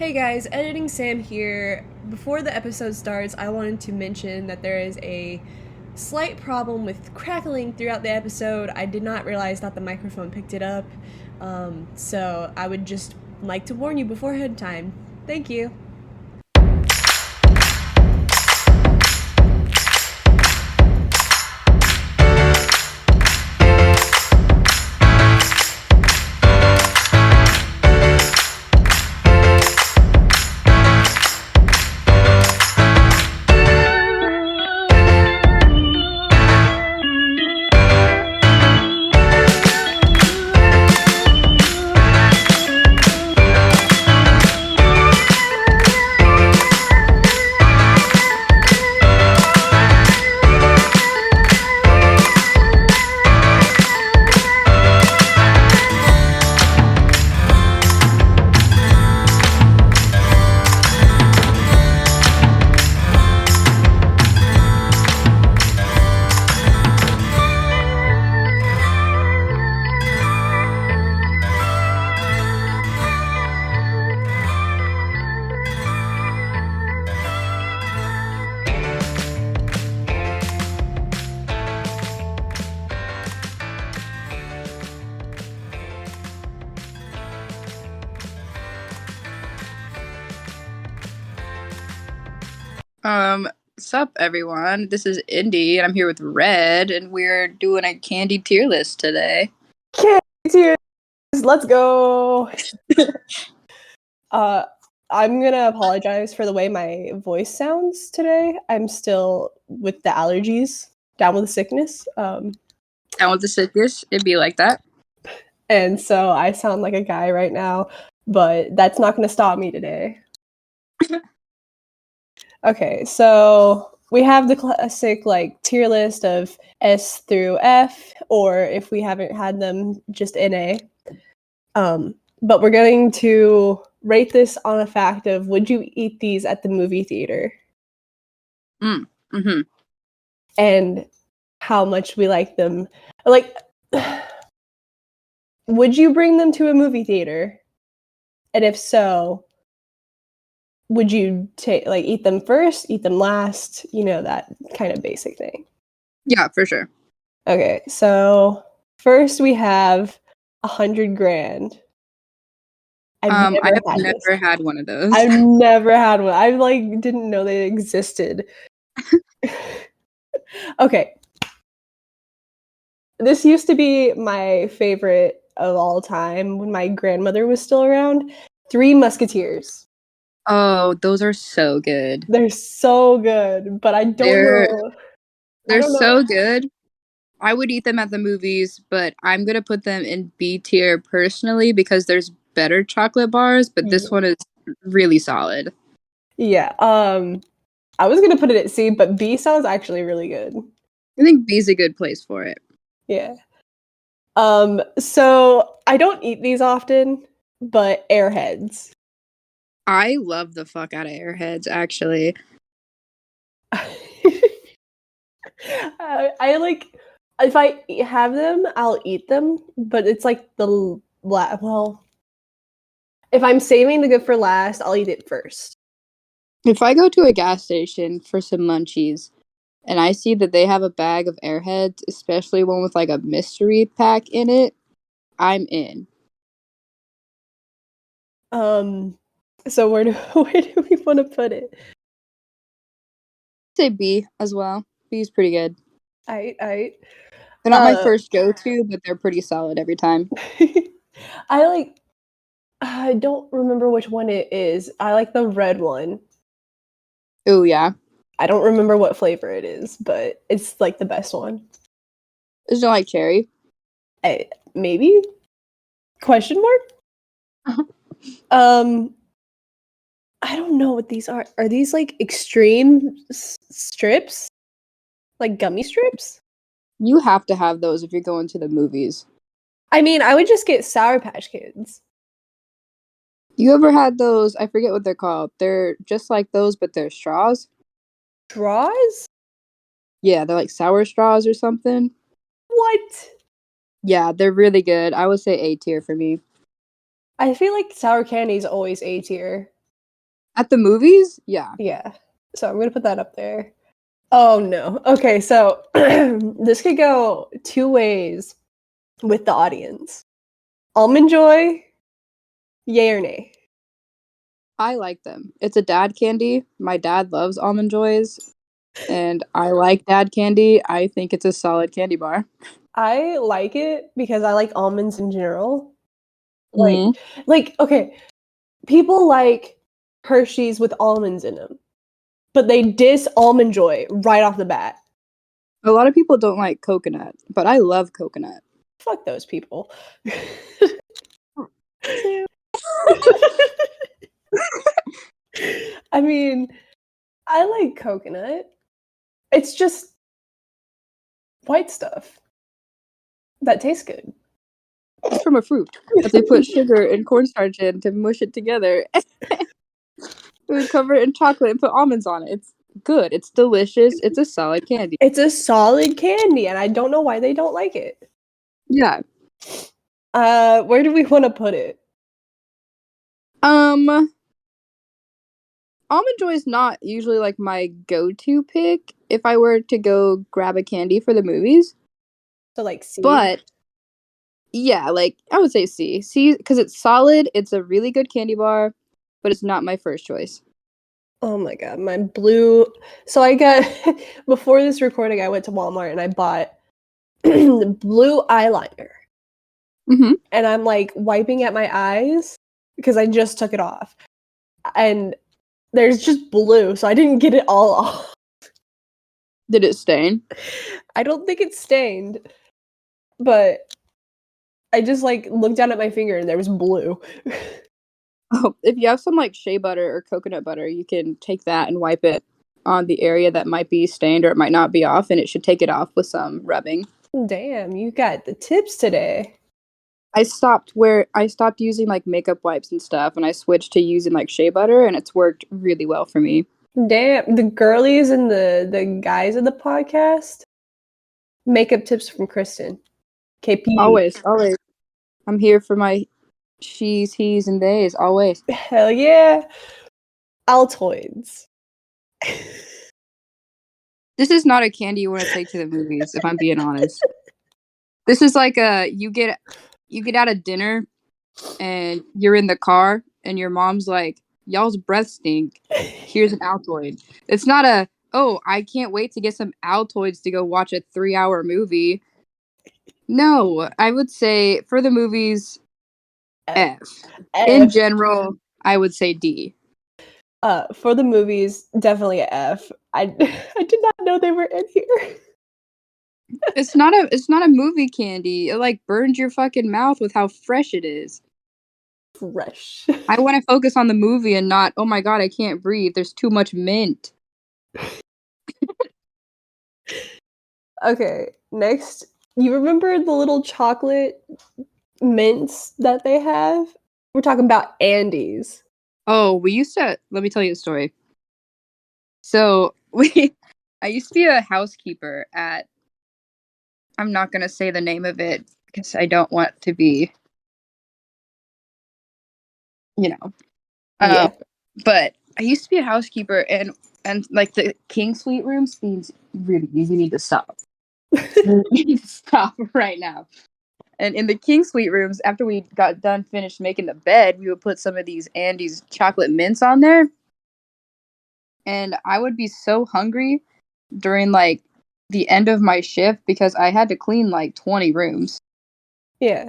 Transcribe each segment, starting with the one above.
Hey guys, Editing Sam here. Before the episode starts, I wanted to mention that there is a slight problem with crackling throughout the episode. I did not realize that the microphone picked it up, so I would just like to warn you beforehand time. Thank you. Sup everyone. This is Indy, and I'm here with Red, and we're doing a candy tier list today. Candy tears, let's go. I'm gonna apologize for the way my voice sounds today. I'm still with the allergies, down with the sickness. Down with the sickness, it'd be like that. And so I sound like a guy right now, but that's not going to stop me today. Okay, so we have the classic tier list of S through F, or if we haven't had them, just NA. But we're going to rate this on a fact of would you eat these at the movie theater? Mm-hmm. And how much we like them. Like, would you bring them to a movie theater? And if so, would you eat them first, eat them last? You know, that kind of basic thing. Yeah, for sure. Okay, so first we have 100 grand. I have never had one of those. I've never had one. I didn't know they existed. Okay. This used to be my favorite of all time when my grandmother was still around. Three Musketeers. Oh, those are so good. They're so good, but I don't know. They're so good. I would eat them at the movies, but I'm gonna put them in B tier personally because there's better chocolate bars, but this one is really solid. Yeah. I was gonna put it at C, but B sounds actually really good. I think B is a good place for it. Yeah. So I don't eat these often, but Airheads. I love the fuck out of Airheads, actually. I like if I have them, I'll eat them, but it's like well, if I'm saving the good for last, I'll eat it first. If I go to a gas station for some munchies and I see that they have a bag of Airheads, especially one with like a mystery pack in it, I'm in. So where do we want to put it? I'd say B as well. B is pretty good. I They're not my first go-to, but they're pretty solid every time. I don't remember which one it is. I like the red one. Oh yeah. I don't remember what flavor it is, but it's like the best one. Is it like cherry? Maybe? Question mark? I don't know what these are. Are these like extreme strips? Like gummy strips? You have to have those if you're going to the movies. I mean, I would just get Sour Patch Kids. You ever had those? I forget what they're called. They're just like those, but they're straws. Straws? Yeah, they're like sour straws or something. What? Yeah, they're really good. I would say A tier for me. I feel like sour candy is always A tier. At the movies? Yeah. Yeah. So I'm going to put that up there. Oh, no. Okay, so this could go two ways with the audience. Almond Joy, yay or nay? I like them. It's a dad candy. My dad loves Almond Joys, and I like dad candy. I think it's a solid candy bar. I like it because I like almonds in general. Mm-hmm. Okay, people like Hershey's with almonds in them, but they diss Almond Joy right off the bat. A lot of people don't like coconut, but I love coconut. Fuck those people. I mean, I like coconut. It's just white stuff that tastes good. It's from a fruit that they put sugar and cornstarch in to mush it together. We cover it in chocolate and put almonds on it. It's good. It's delicious. It's a solid candy. It's a solid candy, and I don't know why they don't like it. Yeah. Where do we want to put it? Almond Joy is not usually like my go-to pick if I were to go grab a candy for the movies. So like C. But yeah, like I would say C. C because it's solid. It's a really good candy bar, but it's not my first choice. Oh my god, my blue. So I got before this recording, I went to Walmart and I bought the blue eyeliner. Mm-hmm. And I'm like wiping at my eyes because I just took it off. And there's just blue, so I didn't get it all off. Did it stain? I don't think it's stained, but I just like looked down at my finger and there was blue. Oh, if you have some like shea butter or coconut butter, you can take that and wipe it on the area that might be stained or it might not be off, and it should take it off with some rubbing. Damn, you got the tips today. I stopped using like makeup wipes and stuff, and I switched to using like shea butter, and it's worked really well for me. Damn, the girlies and the guys of the podcast. Makeup tips from Kristen. KP. Always. I'm here for my she's, he's, and theys, always. Hell yeah. Altoids. This is not a candy you want to take to the movies, if I'm being honest. This is like you get out of dinner and you're in the car and your mom's like, y'all's breath stink. Here's an Altoid. It's not a, oh, I can't wait to get some Altoids to go watch a 3-hour movie. No, I would say for the movies, F. In general, I would say D. For the movies, definitely a F. I did not know they were in here. It's not a movie candy. It like burns your fucking mouth with how fresh it is. Fresh. I want to focus on the movie and not, oh my god, I can't breathe. There's too much mint. Okay, next. You remember the little chocolate mints that they have? We're talking about Andes. Oh, let me tell you a story. So, I used to be a housekeeper at, I'm not going to say the name of it because I don't want to be, Yeah. But I used to be a housekeeper and like the King Suite rooms, you need to stop. You need to stop right now. And in the King Suite rooms, after we got finished making the bed, we would put some of these Andes chocolate mints on there. And I would be so hungry during like the end of my shift because I had to clean like 20 rooms. Yeah.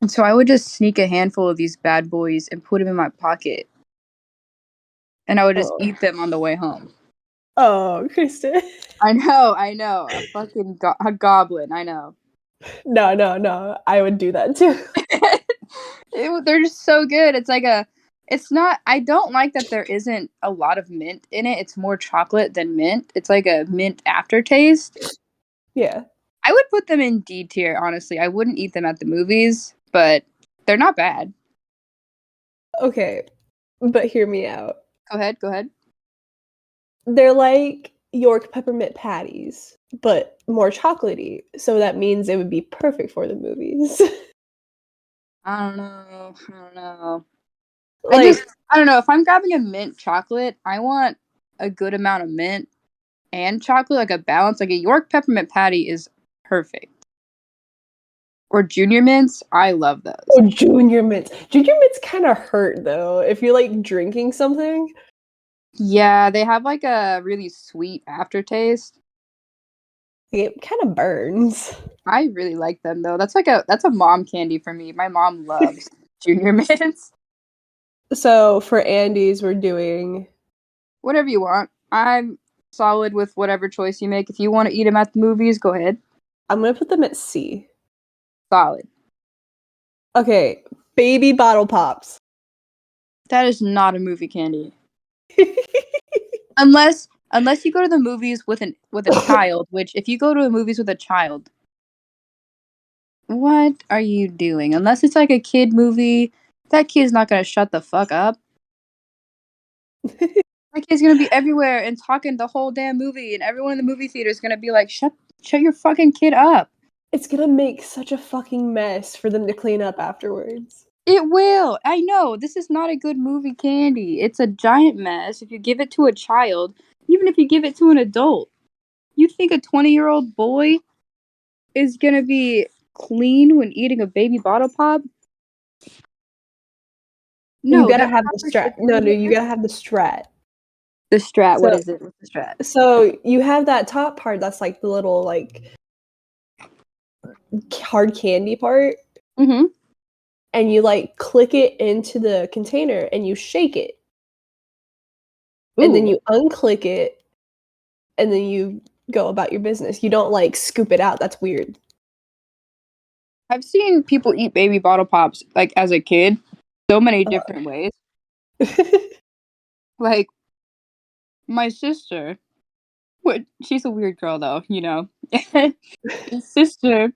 And so I would just sneak a handful of these bad boys and put them in my pocket. And I would just eat them on the way home. Oh, Kristen. I know. A fucking a goblin, I know. No. I would do that too. They're just so good. I don't like that there isn't a lot of mint in it. It's more chocolate than mint. It's like a mint aftertaste. Yeah. I would put them in D tier, honestly. I wouldn't eat them at the movies, but they're not bad. Okay, but hear me out. Go ahead. They're like York peppermint patties, but more chocolatey. So that means it would be perfect for the movies. I don't know. Like, I don't know. If I'm grabbing a mint chocolate, I want a good amount of mint and chocolate, like a balance. Like a York peppermint patty is perfect. Or junior mints, I love those. Oh, junior mints. Junior mints kind of hurt though. If you're like drinking something, Yeah, they have like a really sweet aftertaste. it kind of burns. I really like them though. That's a mom candy for me. My mom loves junior mints. So for Andy's, we're doing. Whatever you want. I'm solid with whatever choice you make. If you want to eat them at the movies, go ahead. I'm gonna put them at C. Solid. Okay, baby bottle pops. That is not a movie candy. Unless you go to the movies with a child, which if you go to the movies with a child, what are you doing? Unless it's like a kid movie, that kid's not gonna shut the fuck up. That kid's gonna be everywhere and talking the whole damn movie, and everyone in the movie theater is gonna be like, shut your fucking kid up. It's gonna make such a fucking mess for them to clean up afterwards. It will. I know. This is not a good movie candy. It's a giant mess if you give it to a child, even if you give it to an adult. You think a 20-year-old boy is going to be clean when eating a baby bottle pop? You No, gotta they're have the strat. No, no, you gotta have the strat. the strat. What So, is it? What's the strat? so you have that top part that's like the little like hard candy part, Mm-hmm. and you like click it into the container and you shake it, and then Ooh. you unclick it, and then you go about your business. You don't like scoop it out. That's weird. I've seen people eat baby bottle pops like as a kid so many different ways. Like my sister, she's a weird girl though, you know. My sister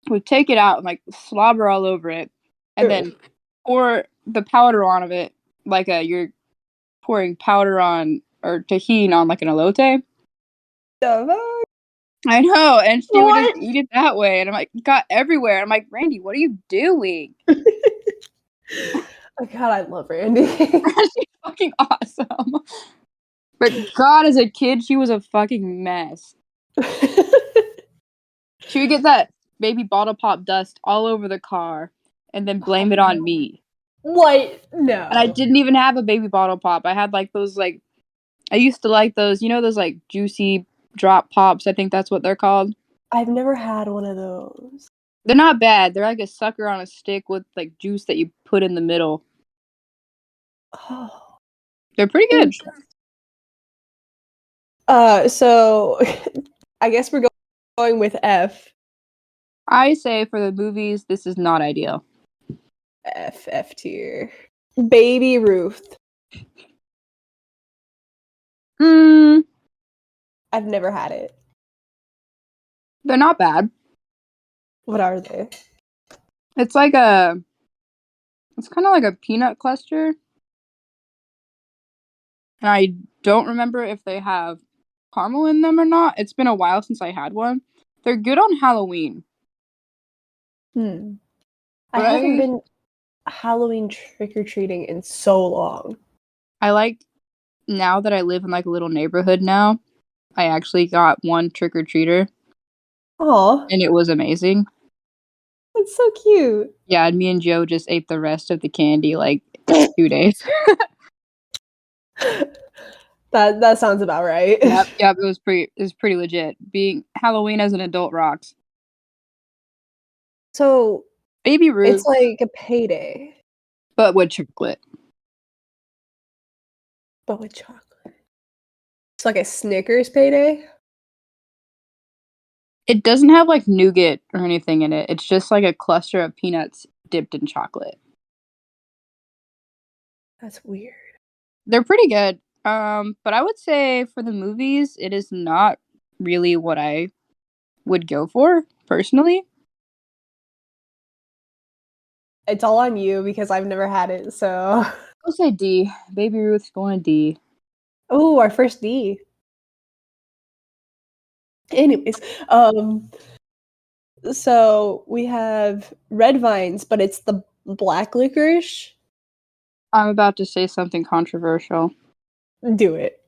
would take it out and like slobber all over it and then pour the powder on it like you're pouring powder on or tahini on like an elote. The fuck? I know, and she would just What? eat it that way, and I'm like, it got everywhere. I'm like, Randy, what are you doing? Oh god, I love Randy. She's fucking awesome. But God, as a kid, she was a fucking mess. She would get that baby bottle pop dust all over the car and then blame it on me. What? And I No. didn't even have a baby bottle pop. I had like those like I used to like those, you know, those like juicy drop pops. I think that's what they're called. I've never had one of those. They're not bad. They're like a sucker on a stick with like juice that you put in the middle. Oh. They're pretty good. So I guess we're going with F. I say for the movies, this is not ideal. F tier. Baby Ruth. Mm, I've never had it. they're not bad. What are they? It's kind of like a peanut cluster. And I don't remember if they have caramel in them or not. It's been a while since I had one. They're good on Halloween. I But haven't been Halloween trick-or-treating in so long. I like now that I live in like a little neighborhood now. I actually got one trick-or-treater Aw, and it was amazing. that's so cute. Yeah, and me and Joe just ate the rest of the candy like 2 days. That sounds about right. Yep, it was pretty legit. Being Halloween as an adult rocks. So Baby Ruth, it's like a payday, but with chocolate. but with chocolate. It's like a Snickers payday. It doesn't have like nougat or anything in it. It's just like a cluster of peanuts dipped in chocolate. That's weird. They're pretty good. But I would say for the movies, it is not really what I would go for personally. It's all on you because I've never had it. So, I'll say D. Baby Ruth's going D. oh, our first D. Anyways, so we have red vines, but it's the black licorice. I'm about to say something controversial. Do it.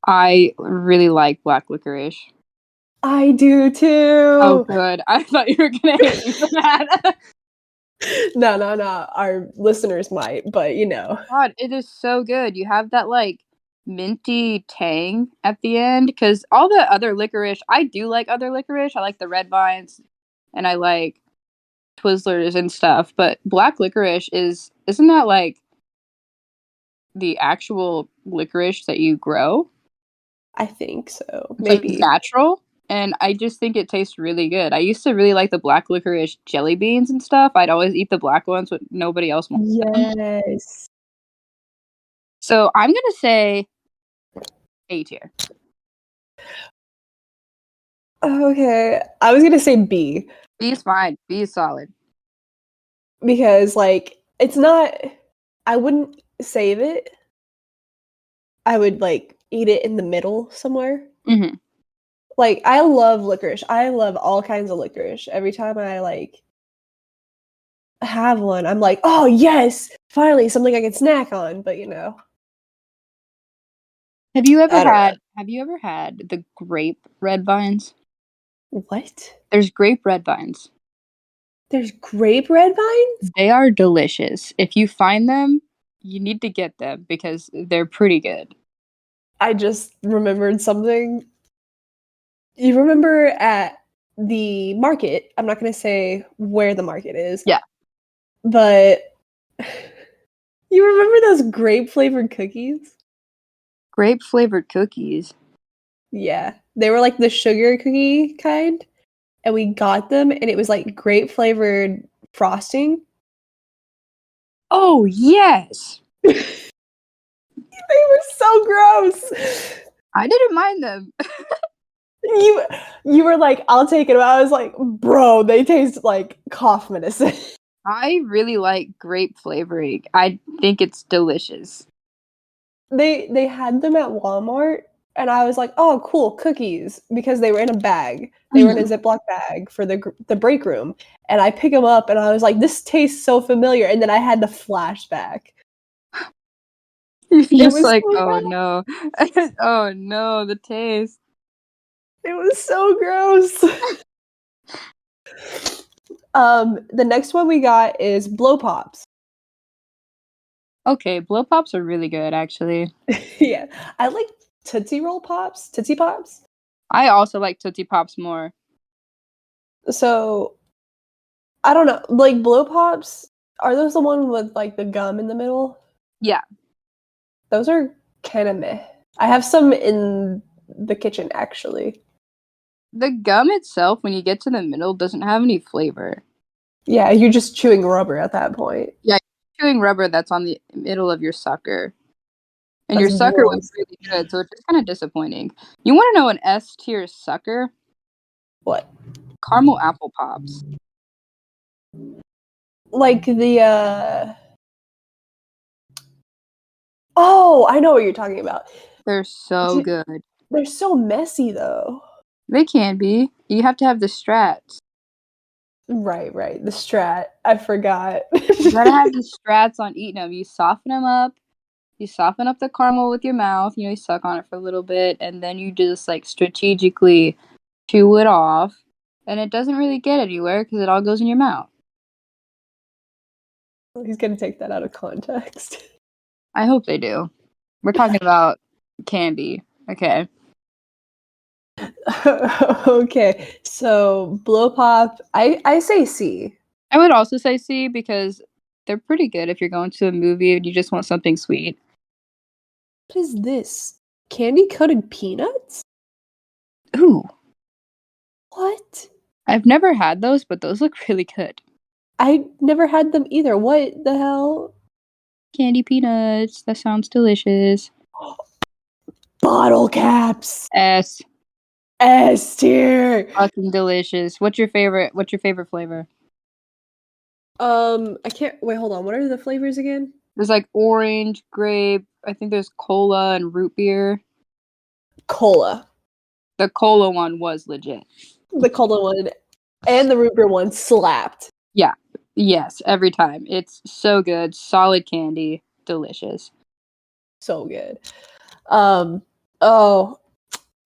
I really like black licorice. I do Oh, too. good. I thought you were gonna hate me for that. No, no, no. Our listeners might, but you know. God, it is so good. You have that like minty tang at the end because all the other licorice, I do like other licorice. I like the red vines, and I like Twizzlers and stuff. But black licorice isn't that like the actual licorice that you grow? I think so. It's like Maybe. natural, and I just think it tastes really good. I used to really like the black licorice jelly beans and stuff. I'd always eat the black ones, but nobody else wanted them. Yes. So I'm gonna say A tier. Okay. I was gonna say B B is fine. B is solid. because like it's not I wouldn't save it. I would like eat it in the middle somewhere. Hmm. Like I love licorice. I love all kinds of licorice. Every time I like have one, I'm like, "Oh, yes, finally something I can snack on." But, you know, I don't know. Have you ever had the grape red vines? What? There's grape red vines. There's grape red vines? They are delicious. If you find them, you need to get them because they're pretty good. I just remembered something. You remember at the market, I'm not going to say where the market is, Yeah. but you remember those grape flavored cookies? Grape flavored cookies. Yeah. They were like the sugar cookie kind, and we got them, and it was like grape flavored frosting. Oh, yes. They were so gross. I didn't mind them. You you were like, I'll take it. But I was like, bro, they taste like cough medicine. I really like grape flavoring. I think it's delicious. They had them at Walmart, and I was like, oh, cool, cookies, because they were in a bag. They were in a Mhm. Ziploc bag for the break room, and I pick them up, and I was like, this tastes so familiar, and then I had the flashback. You're It just was like, so oh bad. no. Oh no, the taste. It was so gross. The next one we got is blow pops. Okay, blow pops are really good actually. Yeah, I like Tootsie Roll pops, Tootsie Pops. I also like Tootsie Pops more. So I don't know, like blow pops. Are those the one with like the gum in the middle? Yeah. Those are kind of meh. I have some in the kitchen actually. The gum itself, when you get to the middle, doesn't have any flavor. Yeah, you're just chewing rubber at that point. Yeah, you're chewing rubber that's on the middle of your sucker. And your That's sucker was gross. really good, so it's just kind of disappointing. You want to know an S tier sucker? What? Caramel apple pops. Like the oh, I know what you're talking about. They're so D- good. They're so messy though. They can be. You have to have the strats. Right, right. The strat. I forgot. You gotta have the strats on eating them. You soften them up. You soften up the caramel with your mouth. You know, you suck on it for a little bit, and then you just like strategically chew it off. And it doesn't really get anywhere because it all goes in your mouth. He's gonna take that out of context. I hope they do. We're talking about candy. Okay. Okay, so blow pop. I say C. I would also say C because they're pretty good if you're going to a movie and you just want something sweet. What is this? Candy coated peanuts? Ooh, What? I've never had those, but those look really good. I never had them either. What the hell? Candy peanuts. That sounds delicious. Bottle caps. S. S tier. Fucking delicious. What's your favorite flavor? I can't wait. Hold on. What are the flavors again? There's like orange, grape. I think there's cola and root beer. Cola. The cola one was legit. The cola one and the root beer one slapped. Yeah. Yes, every time. It's so good. Solid candy. Delicious. So good. Oh,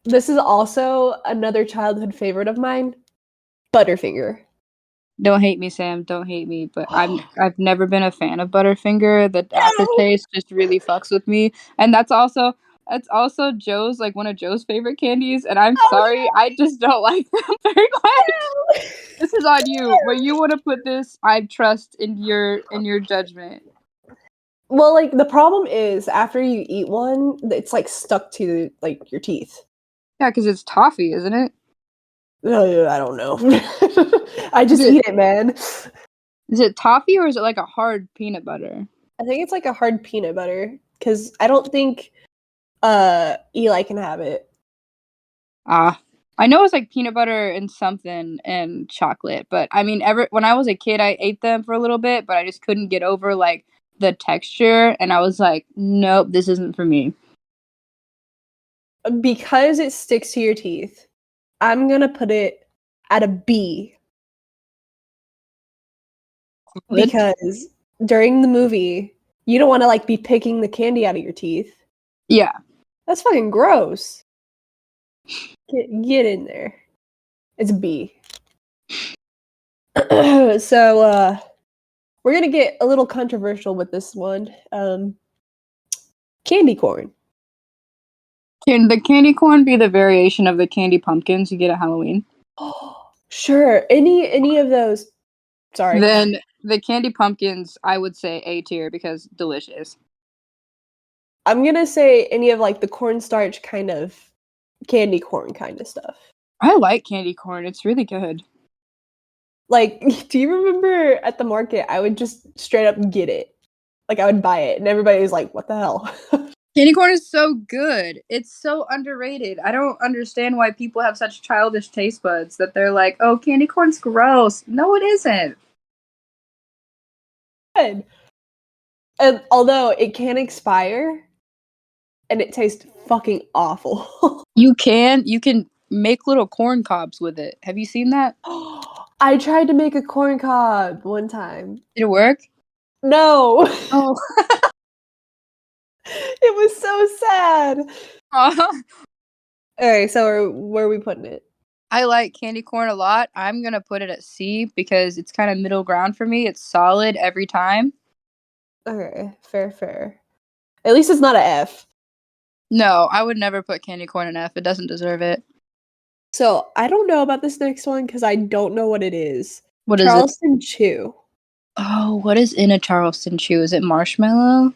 this is also another childhood favorite of mine, Butterfinger. Don't hate me, Sam. Don't hate me, but I've never been a fan of Butterfinger. The No! aftertaste just really fucks with me, and that's also Joe's like one of Joe's favorite candies. And I'm Oh sorry, I just don't like them very much. no! This is on you, but you want to put this. I trust in your judgment. Well, like the problem is after you eat one, it's like stuck to like your teeth. Yeah, because it's toffee, isn't it? I don't know. I Is just it eat it, man. is it toffee or is it like a hard peanut butter? I think it's like a hard peanut butter because I don't think Eli can have it. Ah, I know it's like peanut butter and something and chocolate, but I mean, ever when I was a kid, I ate them for a little bit, but I just couldn't get over like the texture, and I was like, nope, this isn't for me. Because it sticks to your teeth, I'm gonna put it at a B Good. because during the movie, you don't want to like be picking the candy out of your teeth. Yeah, That's fucking gross. Get in there. It's a B. So we're gonna get a little controversial with this one. Candy corn. can the candy corn be the variation of the candy pumpkins you get at Halloween? Sure. Any of those. Sorry. Then the candy pumpkins, I would say A tier because delicious. I'm gonna say any of like the cornstarch kind of candy corn kind of stuff. I like candy corn; it's really good. Like, do you remember at the market? I would just straight up get it. Like, I would buy it, and everybody was like, "What the hell?" Candy corn is so good. It's so underrated. I don't understand why people have such childish taste buds that they're like, "Oh, candy corn's gross." No, it isn't. And although it can expire, and it tastes fucking awful. You can make little corn cobs with it. Have you seen that? I tried to make a corn cob one time. Did it work? No, Oh. it was so sad. Uh-huh. Okay, so where are we putting it? I like candy corn a lot. I'm gonna put it at C because it's kind of middle ground for me. It's solid every time. Okay, fair, fair. At least it's not a F. No, I would never put candy corn in F. It doesn't deserve it. So I don't know about this next one because I don't know what it is. What is it? Charleston Chew. Oh, what is in a Charleston chew? Is it marshmallow?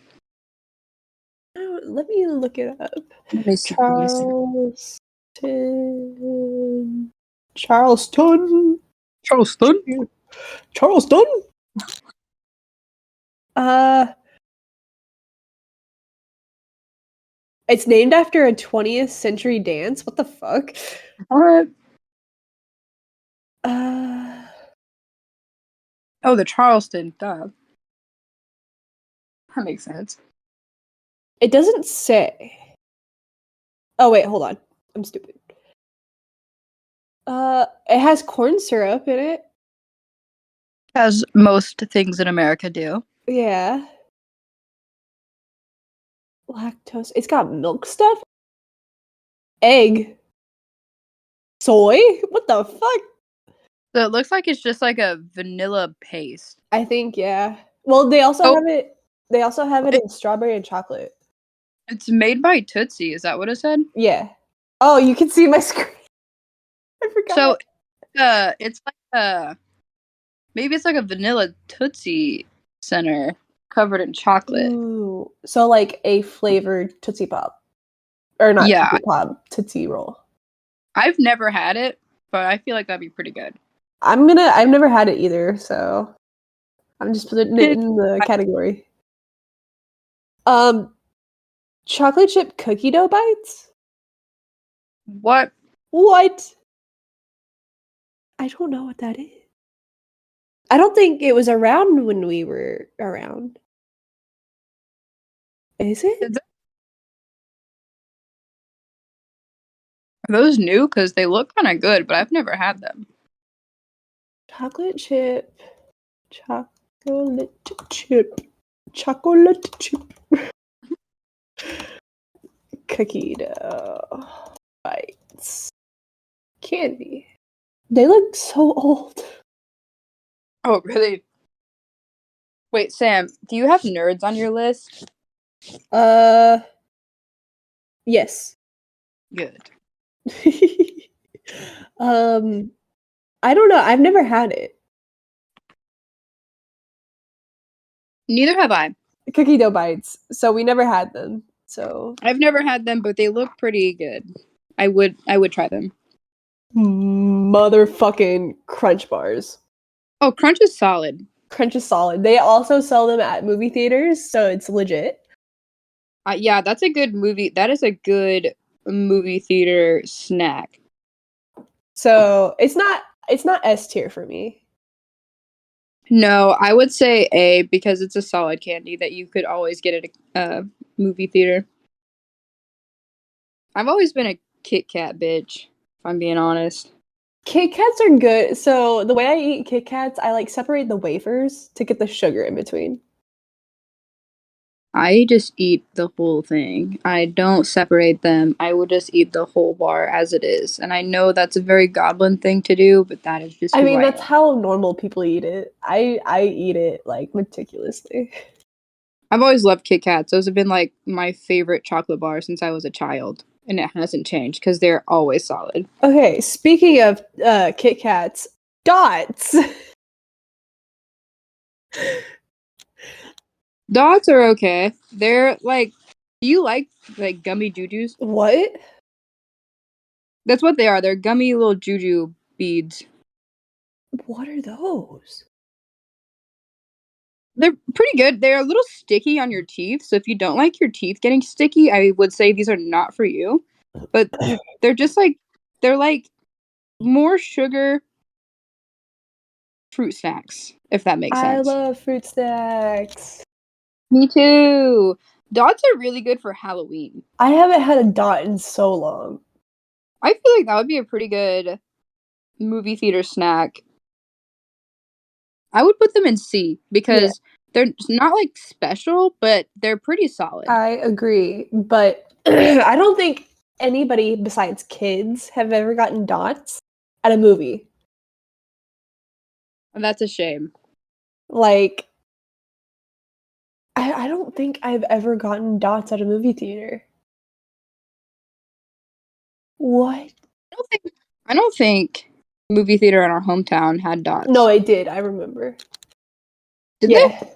Oh, let me look it up. Let me see. Let me see. Charleston. Charleston. Charleston? Chew. Charleston. Uh, it's named after a 20th century dance. What the fuck? What? Uh, Oh, the Charleston. Duh. That makes sense. it doesn't say. Oh wait, hold on. I'm stupid. It has corn syrup in it. As most things in America do. Yeah. Lactose. It's got milk stuff. Egg. Soy. What the fuck? So it looks like it's just like a vanilla paste. I think yeah. Well, they also Oh, have it. They also have it in strawberry and chocolate. it's made by Tootsie. Is that what it said? Yeah. Oh, you can see my screen. I So, forgot. it's like maybe it's like a vanilla Tootsie center covered in chocolate. Ooh. So like a flavored Tootsie Pop. Or not Yeah, Tootsie Pop, Tootsie Roll. I've never had it, but I feel like that'd be pretty good. I've never had it either, so I'm just putting it in the category. Um, chocolate chip cookie dough bites? What? What? I don't know what that is. I don't think it was around when we were around. Is it? Are those new? Because they look kind of good, but I've never had them. Chocolate chip. Chocolate chip. Chocolate chip. Cookie dough. Bites. Candy. They look so old. Oh, really? Wait, Sam, do you have nerds on your list? Yes. Good. I don't know. I've never had it. Neither have I. Cookie dough bites. So we never had them. So I've never had them, but they look pretty good. I would try them. motherfucking Crunch bars. Oh, Crunch is solid. Crunch is solid. They also sell them at movie theaters, so it's legit. Yeah, that's a good movie. That is a good movie theater snack. So it's not S tier for me. No, I would say A because it's a solid candy that you could always get at a movie theater. I've always been a Kit Kat bitch, if I'm being honest. Kit Kats are good. So the way I eat Kit Kats, I like separate the wafers to get the sugar in between. I just eat the whole thing. I don't separate them. I will just eat the whole bar as it is. And I know that's a very goblin thing to do, but that is just I who mean, I that's am. how normal people eat it. I eat it like meticulously. I've always loved Kit Kats. Those have been like my favorite chocolate bar since I was a child. And it hasn't changed because they're always solid. Okay, speaking of Kit Kats, dots. Dots are okay. They're like, do you like gummy jujus? What? That's what they are. They're gummy little juju beads. What are those? They're pretty good. They're a little sticky on your teeth. So if you don't like your teeth getting sticky, I would say these are not for you. But they're just like, they're like more sugar fruit snacks, if that makes I sense. love fruit snacks. Me too. Dots are really good for Halloween. I haven't had a dot in so long. I feel like that would be a pretty good movie theater snack. I would put them in C because they're not like special, but they're pretty solid. I agree, but I don't think anybody besides kids have ever gotten dots at a movie. And that's a shame. Like, I don't think I've ever gotten dots at a movie theater. What? I don't think movie theater in our hometown had dots. No, I did. I remember. Did Yeah. they?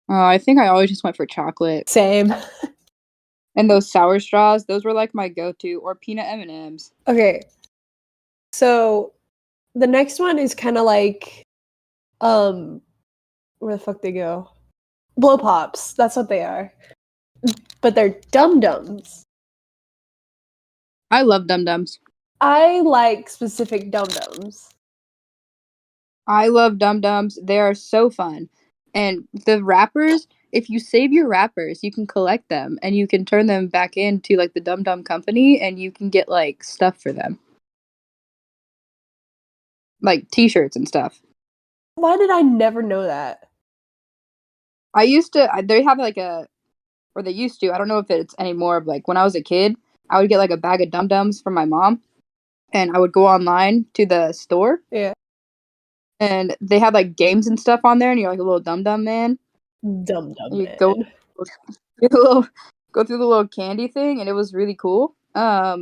I think I always just went for chocolate. Same. And those sour straws, those were like my go-to, or peanut M&Ms. Okay. So the next one is kind of like, where the fuck they go? Blow pops. That's what they are. But they're dum-dums. I love Dum-Dums. I like specific dum-dums. I love Dum-Dums. They are so fun. And the wrappers, if you save your wrappers, you can collect them and you can turn them back into like the Dum Dum company and you can get like stuff for them. Like t-shirts and stuff. Why did I never know that? I used to they have like or they used to, I don't know if it's anymore, but like when I was a kid, I would get like a bag of Dum-Dums from my mom and I would go online to the store. Yeah. And they had like games and stuff on there and you're like a little Dum-Dum man. Dum-dum And you man. go through the little candy thing and it was really cool. I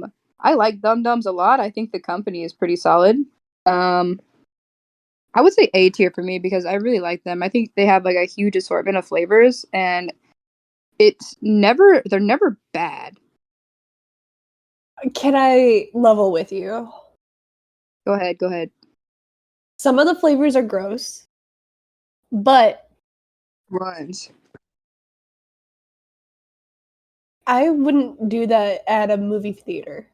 like Dum Dums a lot. I think the company is pretty solid. I would say A tier for me because I really like them. I think they have like a huge assortment of flavors and they're never bad. Can I level with you? Go ahead. Some of the flavors are gross, but Runs. I wouldn't do that at a movie theater.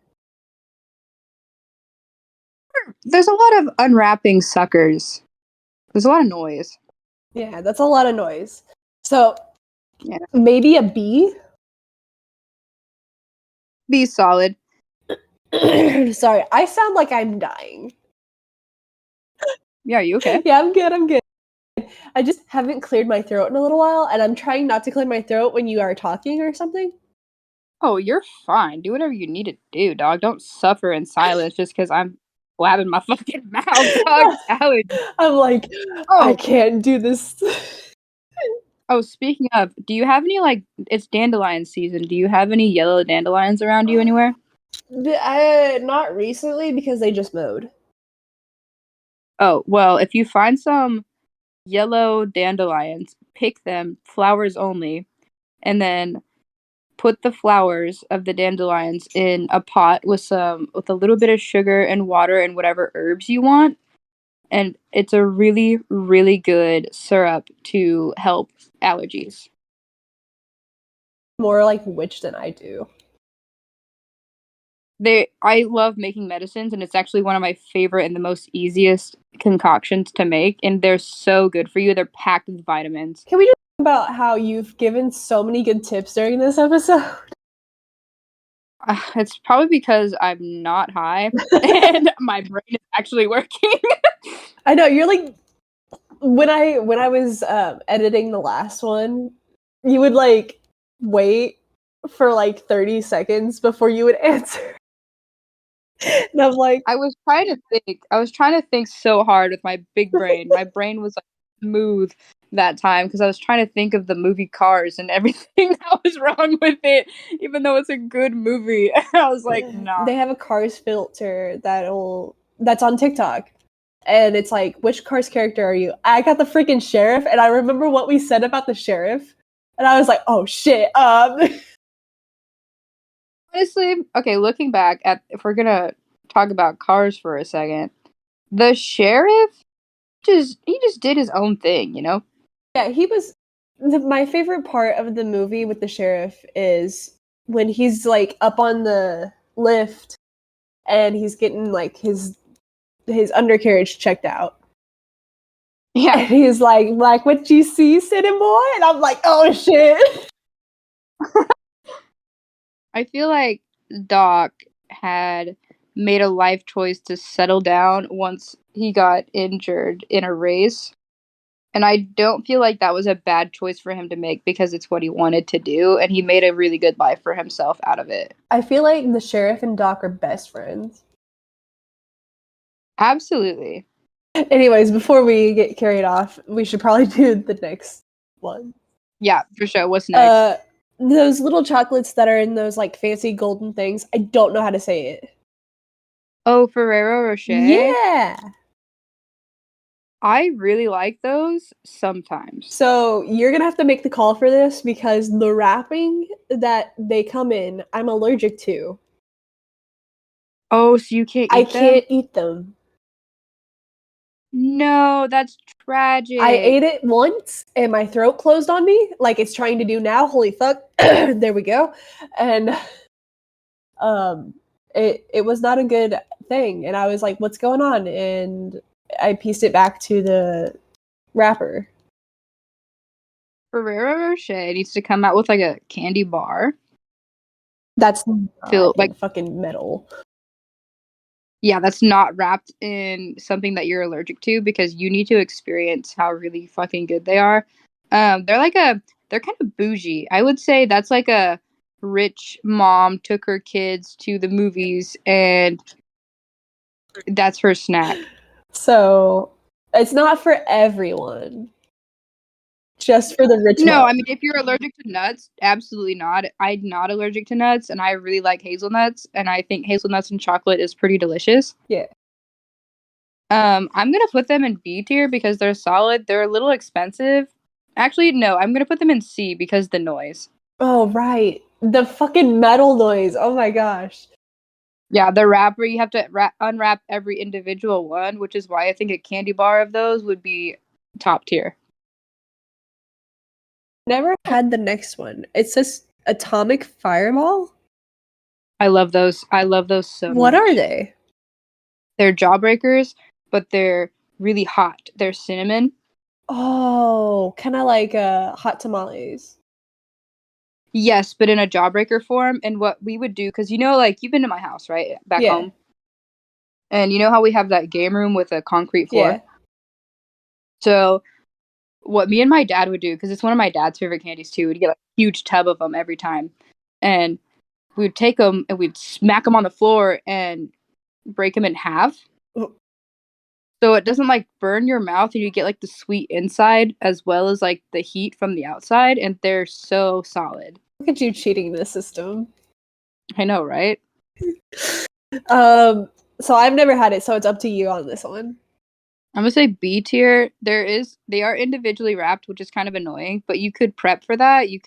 There's a lot of unwrapping suckers. There's a lot of noise. Yeah, that's a lot of noise. So, Yeah. maybe a B? Be solid. Sorry, I sound like I'm dying. Yeah, are you okay? Yeah, I'm good. I just haven't cleared my throat in a little while, and I'm trying not to clear my throat when you are talking or something. Oh, you're fine. Do whatever you need to do, dog. Don't suffer in silence just because I'm blabbing my fucking mouth, dog. It's allergy. I'm like, I Oh, can't do this. speaking of, do you have any, like, it's dandelion season. Do you have any yellow dandelions around you anywhere? Not recently because they just mowed. Oh, well, if you find some yellow dandelions, pick them, flowers only, and then put the flowers of the dandelions in a pot with a little bit of sugar and water and whatever herbs you want, and it's a really really good syrup to help allergies. More like witch than I do. I love making medicines, and it's actually one of my favorite and the most easiest concoctions to make, and they're so good for you. They're packed with vitamins. Can we just talk about how you've given so many good tips during this episode? It's probably because I'm not high and my brain is actually working. I know you're like when I was editing the last one, you would like wait for like 30 seconds before you would answer. And I'm like, I was trying to think. I was trying to think so hard with my big brain. My brain was like smooth that time because I was trying to think of the movie Cars and everything that was wrong with it, even though it's a good movie. I was like, nah. they have a Cars filter that's on TikTok. And it's like, which Cars character are you? I got the freaking sheriff, and I remember what we said about the sheriff, and I was like, oh shit. Honestly, okay, looking back at if we're gonna talk about Cars for a second, the sheriff he just did his own thing, you know? Yeah, he was my favorite part of the movie with the sheriff is when he's like up on the lift and he's getting like his undercarriage checked out. Yeah. And he's like what you see, city boy? And I'm like, oh shit. I feel like Doc had made a life choice to settle down once he got injured in a race. And I don't feel like that was a bad choice for him to make because it's what he wanted to do. And he made a really good life for himself out of it. I feel like the sheriff and Doc are best friends. Absolutely. Anyways, before we get carried off, we should probably do the next one. Yeah, for sure. What's next? Those little chocolates that are in those like fancy golden things. I don't know how to say it. Oh, Ferrero Rocher? Yeah. I really like those sometimes. So you're gonna have to make the call for this because the wrapping that they come in, I'm allergic to. Oh, so you can't I eat them? can't eat them. No, that's tragic. I ate it once and my throat closed on me, like it's trying to do now. Holy fuck. There we go. And it was not a good thing. And I was like, what's going on? And I pieced it back to the wrapper. Ferrero Rocher needs to come out with like a candy bar. That's Feel like like fucking metal. yeah, that's not wrapped in something that you're allergic to because you need to experience how really fucking good they are. They're kind of bougie. I would say that's like a rich mom took her kids to the movies and that's her snack. So it's not for everyone. Just for the rich No, mom. I mean if you're allergic to nuts, absolutely not. I'm not allergic to nuts and I really like hazelnuts and I think hazelnuts and chocolate is pretty delicious. Yeah. I'm gonna put them in B tier because they're solid. They're a little expensive. Actually, no, I'm gonna put them in C because the noise. Oh, right. The fucking metal noise. Oh my gosh. Yeah, the wrapper you have to unwrap every individual one, which is why I think a candy bar of those would be top tier. Never had the next one. It says Atomic Fireball. I love those. I love those so much. What are they? They're jawbreakers, but they're really hot. They're cinnamon. Oh, kind of like hot tamales. Yes, but in a jawbreaker form. And what we would do, because you know, like you've been to my house, right? Back Yeah. home. And you know how we have that game room with a concrete floor? Yeah. So what me and my dad would do, because it's one of my dad's favorite candies too. We'd get a huge tub of them every time, and we'd take them and we'd smack them on the floor and break them in half, so it doesn't like burn your mouth, and you get like the sweet inside as well as like the heat from the outside, and they're so solid. Look at you cheating the system. I know, right? So I've never had it, so it's up to you on this one. I'm gonna say B tier. They are individually wrapped, which is kind of annoying, but you could prep for that. You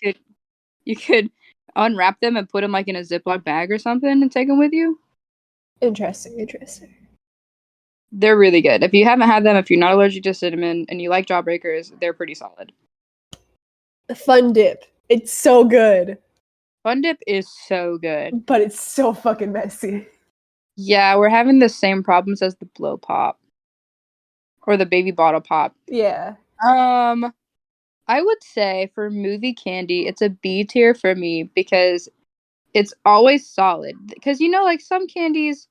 could unwrap them and put them like in a Ziploc bag or something and take them with you. Interesting. They're really good. If you haven't had them, if you're not allergic to cinnamon and you like Jawbreakers, they're pretty solid. Fun dip. It's so good. Fun Dip is so good. But it's so fucking messy. Yeah, we're having the same problems as the Blow Pop or the Baby Bottle Pop. Yeah. I would say for movie candy, it's a B tier for me because it's always solid. Because like some candies,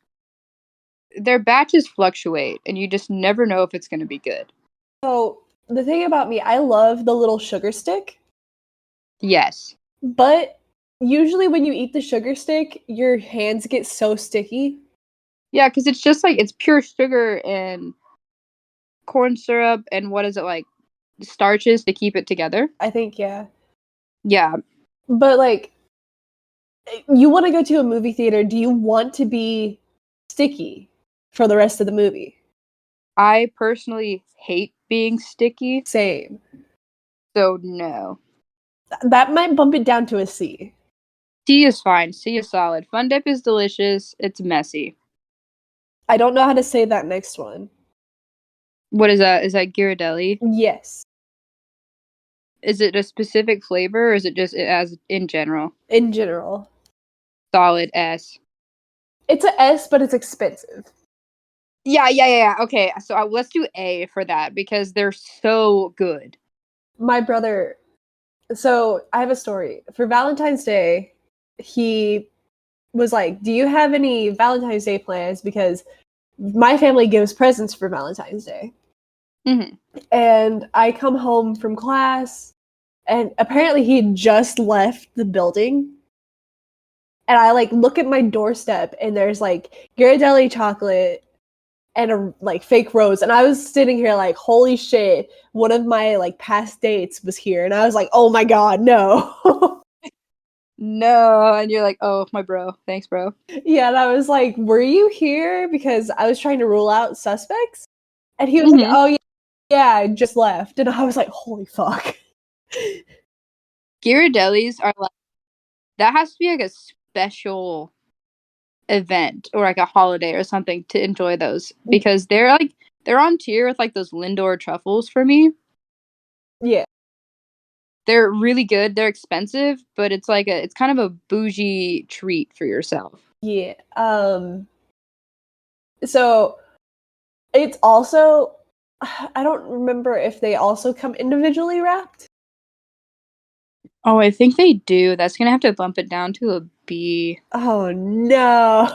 their batches fluctuate and you just never know if it's going to be good. So the thing about me, I love the little sugar stick. Yes. But usually when you eat the sugar stick, your hands get so sticky. Yeah, because it's just like it's pure sugar and corn syrup and what is it like? Starches to keep it together. I think, yeah. Yeah. But like, you want to go to a movie theater, do you want to be sticky for the rest of the movie? I personally hate being sticky, Same. so no. That might bump it down to a C. C is fine. C is solid. Fun Dip is delicious. It's messy. I don't know how to say that next one. What is that? Is that Ghirardelli? Yes. Is it a specific flavor or is it just as in general? In general. Solid S. It's a S, but it's expensive. Yeah. Okay, so let's do A for that because they're so good. My brother, so I have a story. For Valentine's Day, he was like, "Do you have any Valentine's Day plans?" Because my family gives presents for Valentine's Day. Mm-hmm. And I come home from class, and apparently he had just left the building. And I like look at my doorstep, and there's like Ghirardelli chocolate and a like fake rose, and I was sitting here like, holy shit! One of my like past dates was here, and I was like, oh my god, no. No, and you're like, oh, my bro. Thanks, bro. Yeah, and I was like, were you here? Because I was trying to rule out suspects, and he was like, Mm-hmm. oh yeah, I just left, and I was like, holy fuck. Ghirardellis are like that has to be like a special event or like a holiday or something to enjoy those because they're on tier with like those Lindor truffles for me. Yeah. They're really good. They're expensive, but it's kind of a bougie treat for yourself. Yeah. So it's also, I don't remember if they also come individually wrapped. Oh, I think they do. That's gonna have to bump it down to a B. Oh no.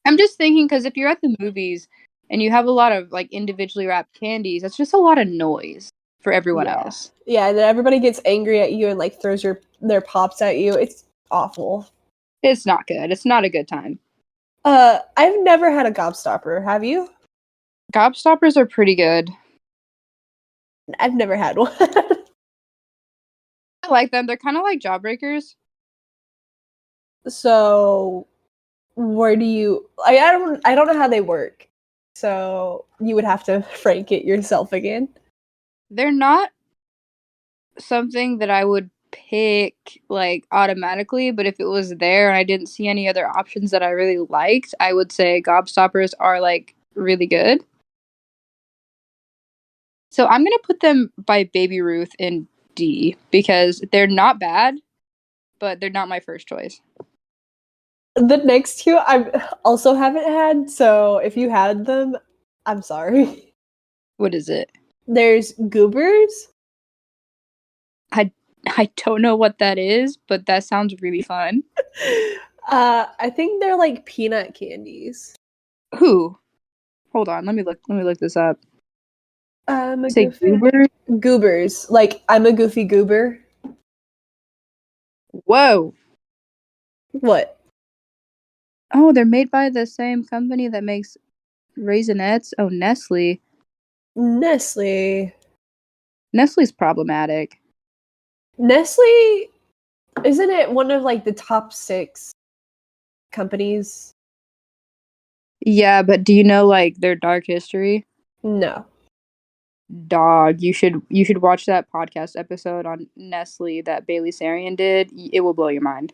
I'm just thinking because if you're at the movies and you have a lot of like individually wrapped candies, that's just a lot of noise for everyone Yeah. else. Yeah, and then everybody gets angry at you and like throws their pops at you. It's awful. It's not good. It's not a good time. I've never had a gobstopper. Have you? Gobstoppers are pretty good. I've never had one. I like them. They're kind of like Jawbreakers. So, where do you? I don't know how they work. So you would have to frank it yourself again. They're not something that I would pick like automatically, but if it was there and I didn't see any other options that I really liked, I would say Gobstoppers are like really good. So I'm gonna put them by Baby Ruth in D because they're not bad, but they're not my first choice. The next two I also haven't had. So if you had them, I'm sorry. What is it? There's goobers. I don't know what that is, but that sounds really fun. I think they're like peanut candies. Who? Hold on, let me look this up. I'm a Say goofy. goober. Goobers. Like, I'm a goofy goober. Whoa. What? Oh, they're made by the same company that makes Raisinets. Oh, Nestle. Nestle. Nestle's problematic. Nestle, isn't it one of like the top 6 companies? Yeah, but do you know like their dark history? No. Dog, you should watch that podcast episode on Nestle that Bailey Sarian did. It will blow your mind.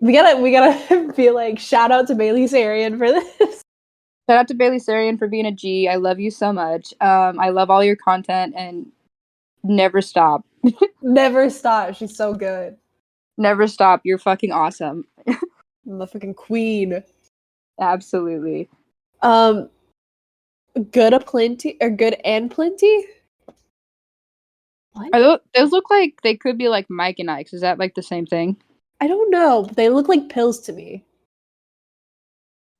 We gotta be like, shout out to Bailey Sarian for this. Shout out to Bailey Sarian for being a G. I love you so much. I love all your content and never stop. Never stop. She's so good. Never stop. You're fucking awesome. I'm the fucking queen. Absolutely. Um, good a plenty or good and plenty? What? Those look like they could be like Mike and Ike's. Is that like the same thing? I don't know. They look like pills to me.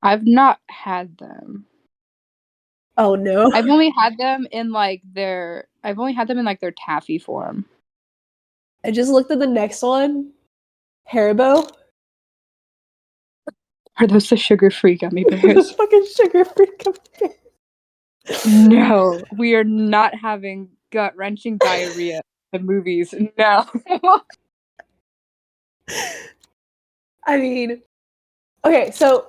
I've not had them. Oh no. I've only had them in like their taffy form. I just looked at the next one. Haribo. Are those the sugar-free gummy The bears? fucking sugar-free gummy. No, we are not having gut-wrenching diarrhea in the movies. No. I mean, okay, so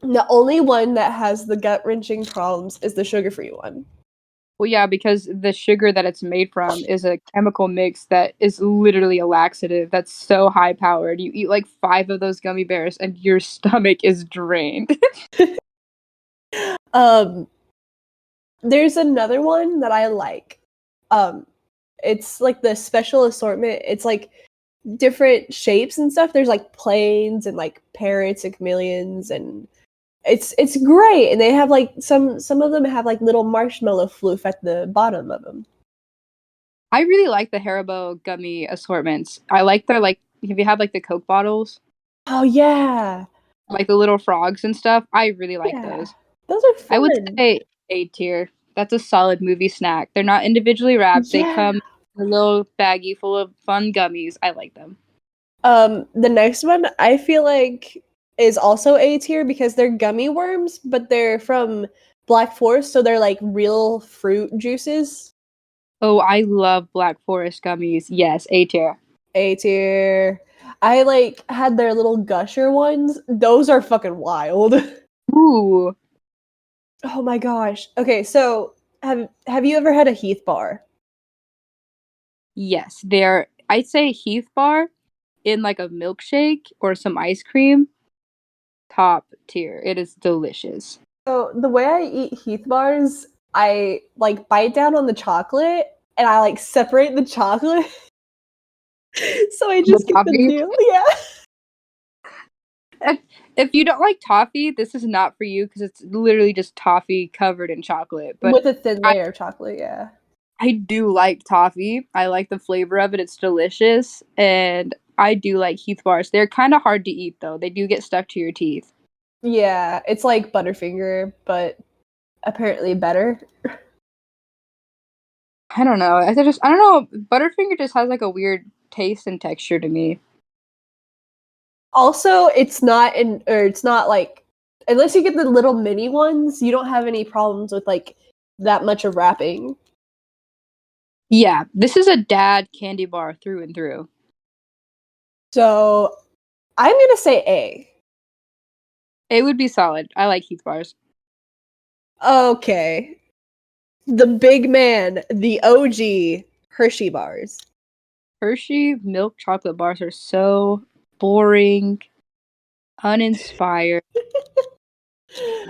the only one that has the gut-wrenching problems is the sugar-free one. Well, yeah, because the sugar that it's made from is a chemical mix that is literally a laxative that's so high powered. You eat like 5 of those gummy bears and your stomach is drained. Um, there's another one that I like. Um, it's like the special assortment. It's like different shapes and stuff. There's like planes and like parrots and chameleons, and it's great. And they have like some of them have like little marshmallow floof at the bottom of them. I really like the Haribo gummy assortments. I like their like have you had like the Coke bottles? Oh yeah, Like the little frogs and stuff. I really like yeah, those. those are I would fun. say A tier. That's a solid movie snack. They're not individually wrapped. They Yeah. come in a little baggie full of fun gummies. I like them. The next one I feel like is also A tier because they're gummy worms, but they're from Black Forest, so they're like real fruit juices. Oh, I love Black Forest gummies. Yes, A tier. A tier. I like had their little gusher ones. Those are fucking wild. Ooh. Oh my gosh. Okay, so have you ever had a Heath bar? Yes, they're I'd say Heath bar in like a milkshake or some ice cream. Top tier. It is delicious. So the way I eat Heath bars, I like bite down on the chocolate and I like separate the chocolate. So I The just get the toffee. deal. Yeah. If you don't like toffee, this is not for you because it's literally just toffee covered in chocolate. But With a thin I, layer of chocolate, yeah. I do like toffee. I like the flavor of it. It's delicious. And I do like Heath bars. They're kind of hard to eat, though. They do get stuck to your teeth. Yeah, it's like Butterfinger, but apparently better. I don't know. I don't know. Butterfinger just has like a weird taste and texture to me. Also, it's not like unless you get the little mini ones, you don't have any problems with like that much of wrapping. Yeah, this is a dad candy bar through and through. So I'm gonna say A. It would be solid. I like Heath bars. Okay. The big man, the OG Hershey bars. Hershey milk chocolate bars are so boring, uninspired.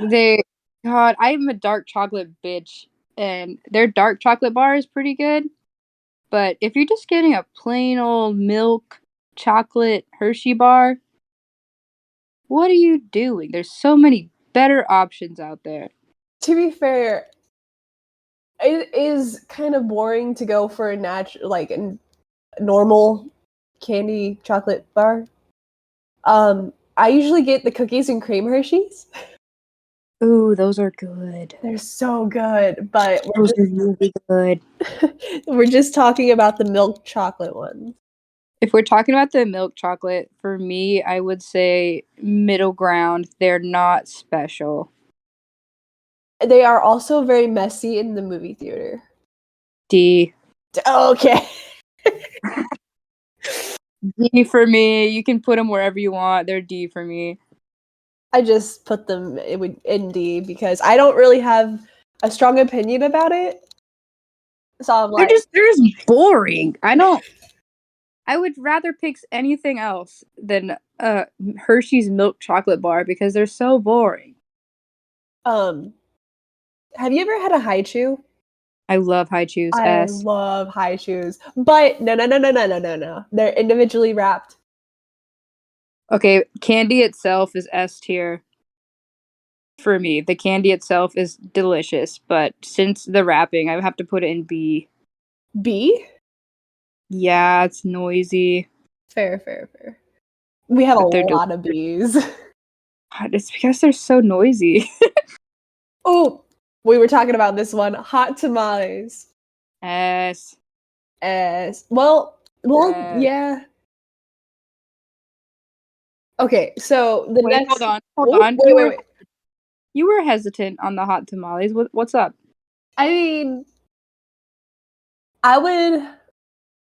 They, God, I'm a dark chocolate bitch, and their dark chocolate bar is pretty good. But if you're just getting a plain old milk chocolate Hershey bar, what are you doing? There's so many better options out there. To be fair, it is kind of boring to go for a a normal candy chocolate bar. I usually get the cookies and cream Hershey's. Ooh, those are good. They're so good, but Those are really good. we're just talking about the milk chocolate ones. If we're talking about the milk chocolate, for me, I would say middle ground. They're not special. They are also very messy in the movie theater. D. Okay. D for me. You can put them wherever you want. They're D for me. I just put them in D because I don't really have a strong opinion about it. So I'm like, They're just boring. I would rather pick anything else than Hershey's milk chocolate bar because they're so boring. have you ever had a high chew? I love high chews. I S. love high chews, but no. They're individually wrapped. Okay, candy itself is S tier for me. The candy itself is delicious, but since the wrapping, I would have to put it in B. B? Yeah, it's noisy, Fair. We have a but they're lot of B's. it's because they're so noisy. Oh, we were talking about this one. Hot tamales. S. Well, S. yeah. Okay, so the Wait, next. hold Oh, on. wait. You were hesitant on the hot tamales. What's up? I mean, I would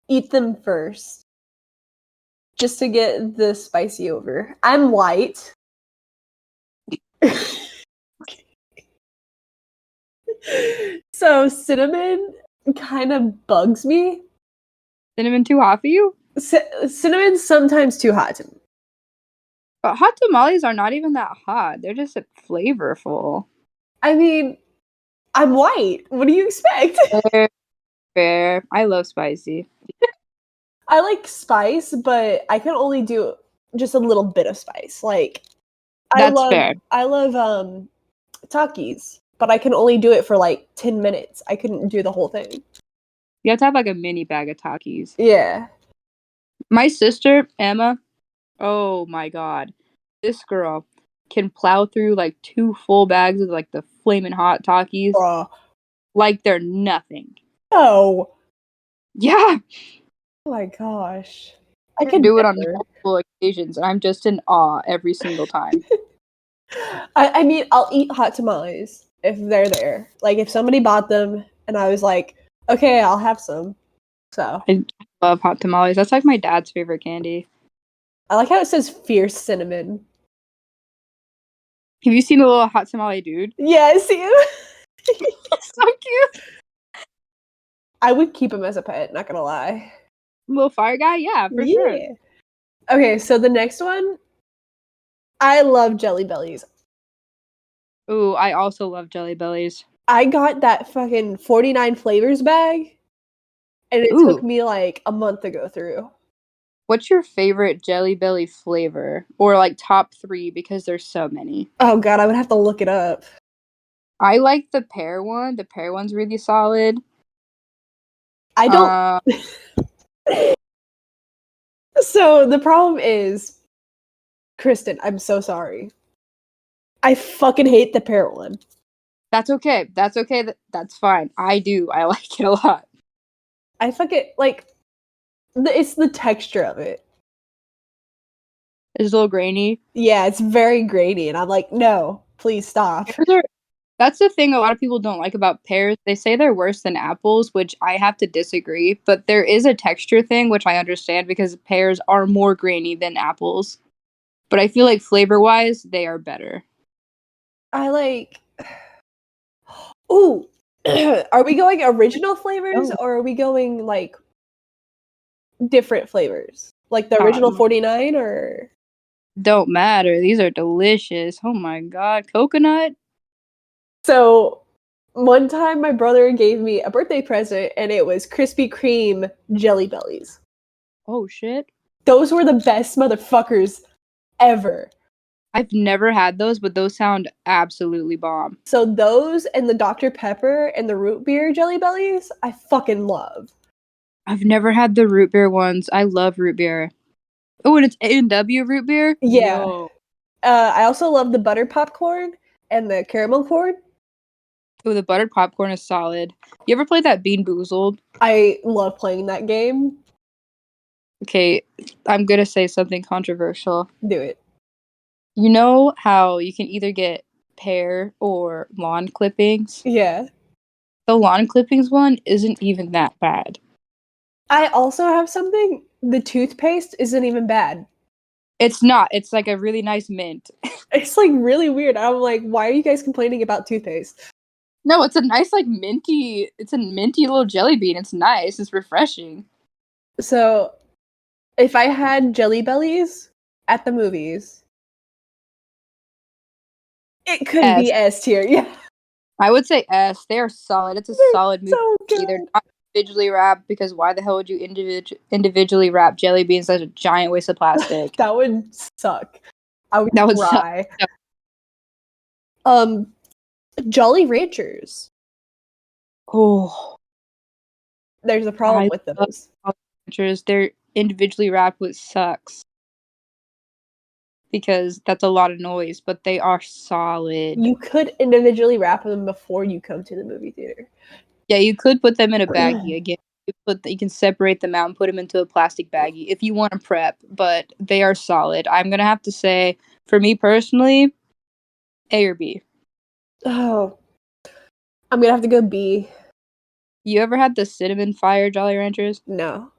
eat them first just to get the spicy over. I'm white. So cinnamon kind of bugs me. Cinnamon too hot for you? Cinnamon's sometimes too hot to me. But hot tamales are not even that hot. They're just flavorful. I mean, I'm white. What do you expect? Fair, fair. I love spicy. I like spice, but I can only do just a little bit of spice. Like That's fair. I love Takis, but I can only do it for like 10 minutes. I couldn't do the whole thing. You have to have like a mini bag of Takis. Yeah. My sister, Emma, oh my god. This girl can plow through like 2 full bags of like the flaming hot Takis like they're nothing. Oh. Yeah. Oh my gosh. I can do it on multiple occasions, and I'm just in awe every single time. I mean, I'll eat hot tamales if they're there. Like, if somebody bought them and I was like, okay, I'll have some. So. I love hot tamales. That's like my dad's favorite candy. I like how it says fierce cinnamon. Have you seen the little hot tamale dude? Yeah, I see him. So cute. I would keep him as a pet, not gonna lie. Little fire guy? Yeah, for sure. Okay, so the next one, I love Jelly Bellies. Ooh, I also love Jelly Bellies. I got that fucking 49 flavors bag, and it took me like a month to go through. What's your favorite Jelly Belly flavor? Or like top 3 because there's so many. Oh god, I would have to look it up. I like the pear one. The pear one's really solid. I don't. So the problem is, Kristen, I'm so sorry. I fucking hate the pear one. That's okay. That's okay. That's fine. I do. I like it a lot. I fucking like. It's the texture of it. It's a little grainy. Yeah, it's very grainy, and I'm like, no, please stop. That's the thing a lot of people don't like about pears. They say they're worse than apples, which I have to disagree. But there is a texture thing, which I understand because pears are more grainy than apples. But I feel like flavor-wise, they are better. I like. Ooh, are we going original flavors or are we going like different flavors? Like the original 49 or? Don't matter. These are delicious. Oh my god. Coconut? So one time my brother gave me a birthday present and it was Krispy Kreme Jelly Bellies. Oh shit. Those were the best motherfuckers ever. I've never had those, but those sound absolutely bomb. So those and the Dr. Pepper and the root beer Jelly Bellies, I fucking love. I've never had the root beer ones. I love root beer. Oh, and it's A&W root beer? Yeah. Yo. I also love the butter popcorn and the caramel corn. Ooh, the buttered popcorn is solid. You ever played that Bean Boozled? I love playing that game. Okay, I'm gonna say something controversial. Do it. You know how you can either get pear or lawn clippings? Yeah. The lawn clippings one isn't even that bad. I also have something. The toothpaste isn't even bad. It's not. It's like a really nice mint. It's like really weird. I'm like, why are you guys complaining about toothpaste? No, it's a nice like minty. It's a minty little jelly bean. It's nice. It's refreshing. So, if I had Jelly Bellies at the movies, it could be S. S tier. Yeah. I would say S. They are solid. It's a They're solid movie. so good. They're not individually wrapped because why the hell would you individually wrap jelly beans? Such a giant waste of plastic. That would suck. I would That would suck. cry. Jolly Ranchers. Oh, There's a problem with those. They're individually wrapped, which sucks because that's a lot of noise. But they are solid. You could individually wrap them before you come to the movie theater. Yeah, you could put them in a baggie again. You can separate them out and put them into a plastic baggie if you want to prep. But they are solid. I'm gonna have to say, for me personally, A or B. Oh, I'm gonna have to go B. You ever had the cinnamon fire Jolly Ranchers? No,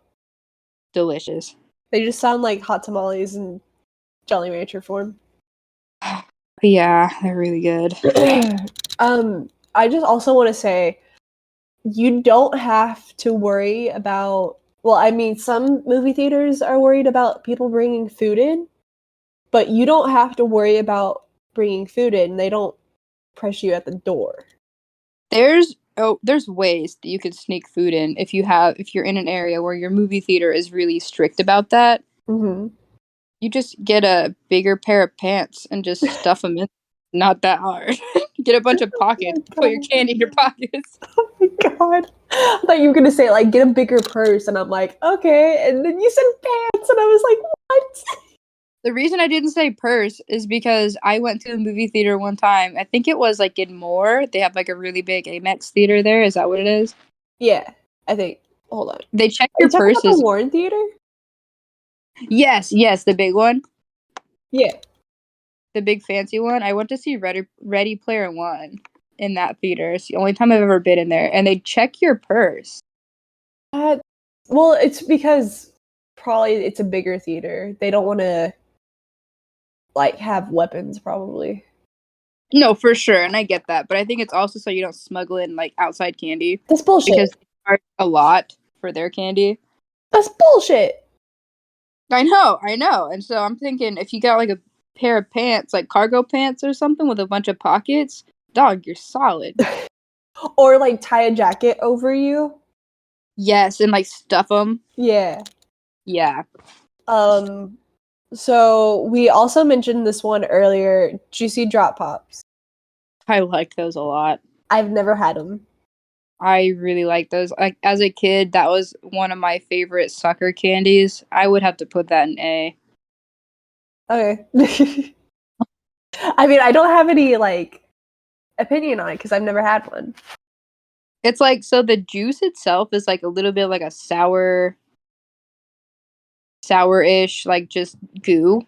Delicious. they just sound like hot tamales in Jolly Rancher form. Yeah, they're really good. I just also want to say, you don't have to worry about. Well, I mean, some movie theaters are worried about people bringing food in, but you don't have to worry about bringing food in. They don't press you at the door. There's ways that you can sneak food in if you're in an area where your movie theater is really strict about that. Mm-hmm. You just get a bigger pair of pants and just stuff them in. Not that hard. Get a bunch of pockets. Put your candy in your pockets. Oh my god. I thought you were gonna say like get a bigger purse, and I'm like, okay. And then you said pants, and I was like, what? The reason I didn't say purse is because I went to a movie theater one time. I think it was like in Moore. They have like a really big Amex theater there. Is that what it is? Yeah, I think. Hold on. They check Are you your talking about the purses. Warren Theater? Yes, the big one. Yeah. The big fancy one. I went to see Ready Player One in that theater. It's the only time I've ever been in there. And they check your purse. Well, it's because probably it's a bigger theater. They don't want to like have weapons, probably. No, for sure, and I get that, but I think it's also so you don't smuggle in like outside candy That's bullshit. because they charge a lot for their candy. That's bullshit. I know, and so I'm thinking if you got like a pair of pants, like cargo pants or something with a bunch of pockets, dog, you're solid. Or like tie a jacket over you. Yes, and like stuff them. Yeah. Yeah. So we also mentioned this one earlier, juicy drop pops. I like those a lot. I've never had them. I really like those. Like as a kid, that was one of my favorite sucker candies. I would have to put that in A. Okay. I mean, I don't have any like opinion on it because I've never had one. It's like so the juice itself is like a little bit like a sour-ish, like just goo.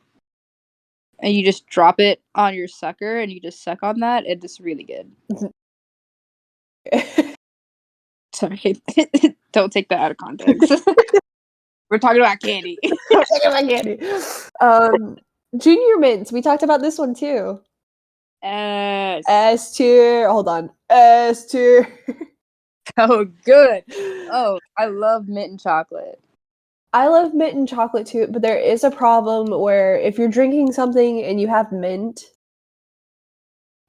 And you just drop it on your sucker and you just suck on that. It's really good. Sorry. Don't take that out of context. We're talking about candy. Junior mints. We talked about this one too. S. S tier. Hold on. S tier. So good. Oh, I love mint and chocolate. I love mint and chocolate too, but there is a problem where if you're drinking something and you have mint,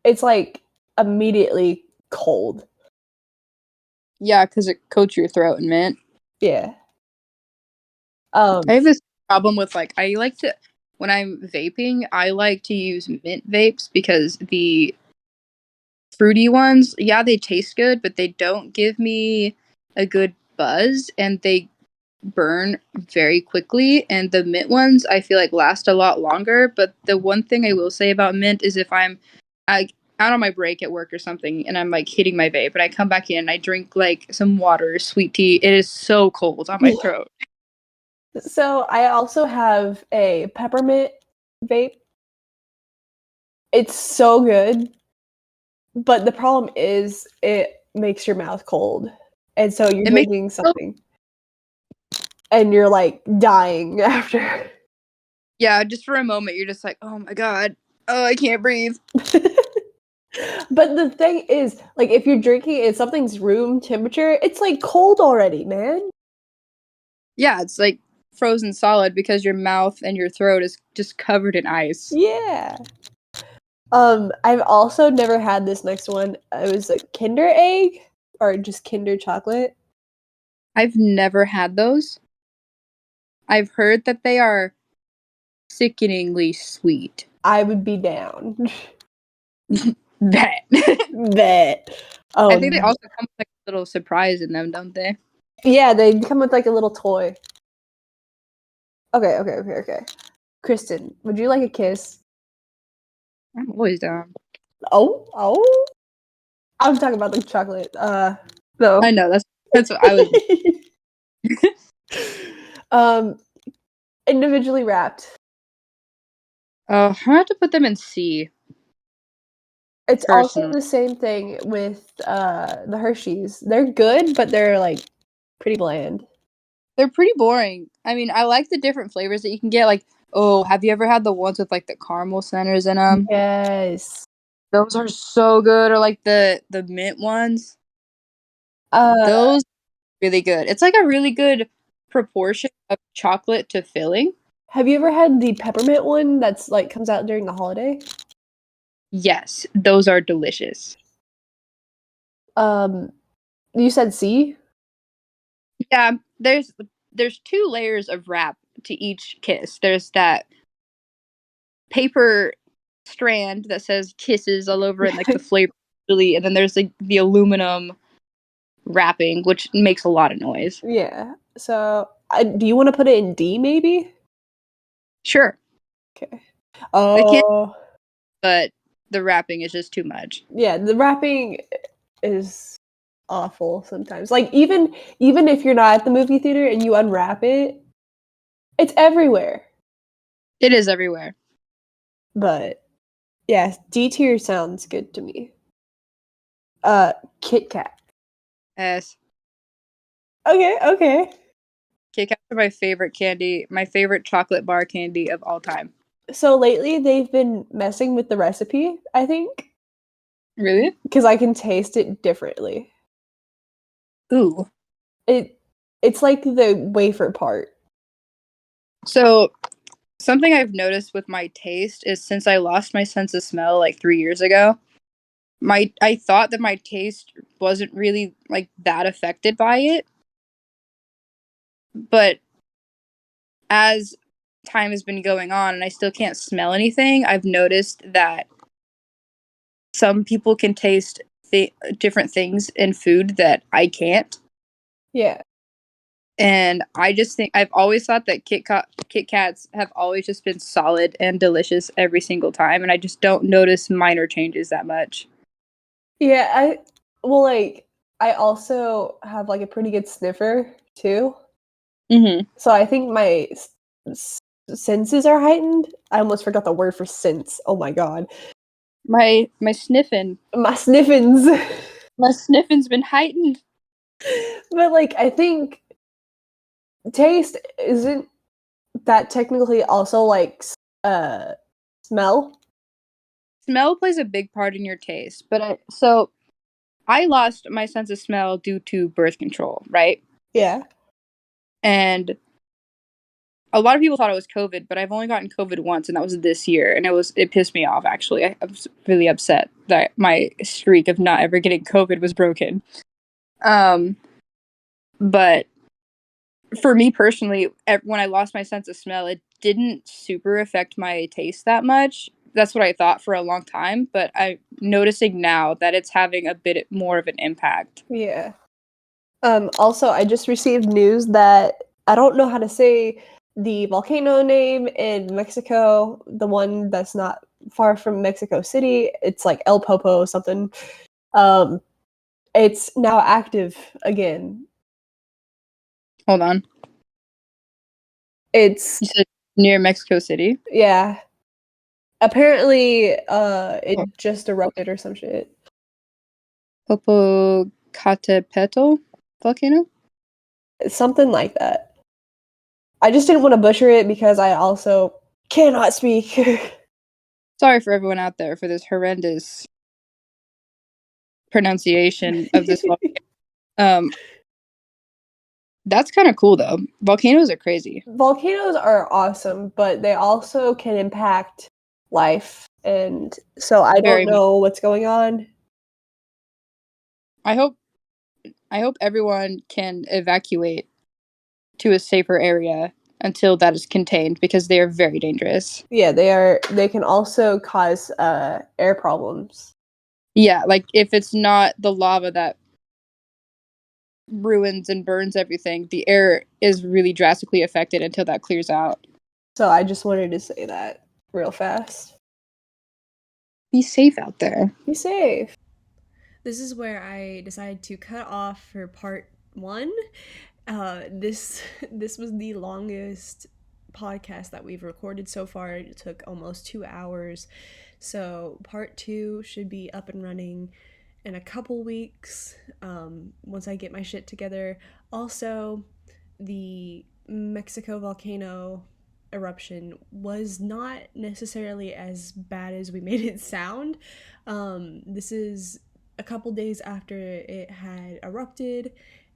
it's like immediately cold. Yeah, because it coats your throat in mint. Yeah. I have this problem with like I like to when I'm vaping, I like to use mint vapes because the fruity ones, yeah, they taste good, but they don't give me a good buzz and they burn very quickly. And the mint ones I feel like last a lot longer. But the one thing I will say about mint is if I out on my break at work or something, and I'm like hitting my vape, and I come back in and I drink like some water, sweet tea. It is so cold on my throat. So I also have a peppermint vape. It's so good, but the problem is it makes your mouth cold, and so you're It makes drinking something, and you're like dying after. yeah, just for a moment, you're just like, oh my god, oh I can't breathe. But the thing is, like, if you're drinking and something's room temperature, it's like cold already, man. Yeah, it's like frozen solid because your mouth and your throat is just covered in ice. Yeah. I've also never had this next one. It was a Kinder egg or just Kinder chocolate. I've never had those. I've heard that they are sickeningly sweet. I would be down. Bet. Bet. I think they Oh, also come with like a little surprise in them, don't they? yeah, they come with like a little toy. Okay. Kristen, would you like a kiss? I'm always down. Oh. I'm talking about the chocolate. No. I know that's what I was. um, individually wrapped. I have to put them in C. It's also Personally, the same thing with the Hershey's. They're good, but they're like pretty bland. they're pretty boring. I mean, I like the different flavors that you can get. Like, oh, have you ever had the ones with like the caramel centers in them? Yes. Those are so good. Or like the mint ones. Uh, Those are really good. It's like a really good proportion of chocolate to filling. have you ever had the peppermint one that's like comes out during the holiday? Yes, those are delicious. Um, you said C? Yeah, there's two layers of wrap to each kiss. There's that paper strand that says kisses all over it, and, like the flavor and then there's like the aluminum wrapping, which makes a lot of noise. Yeah. So, do you want to put it in D maybe? Sure, Okay. they can, Oh, but the wrapping is just too much. yeah. The wrapping is awful sometimes. Like even if you're not at the movie theater and you unwrap it, it's everywhere. It is everywhere. But yeah, D tier sounds good to me. Kit Kat. S. Okay. Kit Kats are my favorite candy, my favorite chocolate bar candy of all time. So lately they've been messing with the recipe, I think, Really? because I can taste it differently. Ooh. It's like the wafer part. So something I've noticed with my taste is since I lost my sense of smell like 3 years ago, I thought that my taste wasn't really like that affected by it, but as time has been going on and I still can't smell anything, I've noticed that some people can taste different things in food that I can't. Yeah. And I just think I've always thought that Kit Kats have always just been solid and delicious every single time, and I just don't notice minor changes that much. Yeah, like I also have like a pretty good sniffer too. Mm-hmm. So I think my senses are heightened. I almost forgot the word for sense. Oh my god. My My sniffins. sniffing's been heightened. But like I think taste isn't that technically also like smell? Smell plays a big part in your taste, but I lost my sense of smell due to birth control, right? Yeah. And a lot of people thought it was COVID, but I've only gotten COVID once, and that was this year, and it pissed me off. Actually, I was really upset that my streak of not ever getting COVID was broken. But for me personally, when I lost my sense of smell, it didn't super affect my taste that much. That's what I thought for a long time, but I'm noticing now that it's having a bit more of an impact. Yeah. Also, I just received news that I don't know how to say the volcano name in Mexico, the one that's not far from Mexico City. It's like El Popo something. Um, it's now active again. Hold on. It's You said near Mexico City? yeah. Apparently, Oh. it just erupted or some shit. Popocatépetl volcano? Something like that. I just didn't want to butcher it because I also cannot speak. Sorry for everyone out there for this horrendous pronunciation of this volcano. That's kind of cool though. Volcanoes are crazy. Volcanoes are awesome, but they also can impact life. And so I don't Very much. know what's going on. I hope everyone can evacuate to a safer area until that is contained because they are very dangerous. Yeah, they can also cause air problems. Yeah, like if it's not the lava that ruins and burns everything, the air is really drastically affected until that clears out. So I just wanted to say that real fast. Be safe out there. Be safe. This is where I decided to cut off for part 1. This was the longest podcast that we've recorded so far. It took almost 2 hours. So part 2 should be up and running in a couple weeks, once I get my shit together. Also, the Mexico volcano eruption was not necessarily as bad as we made it sound. This is a couple days after it had erupted,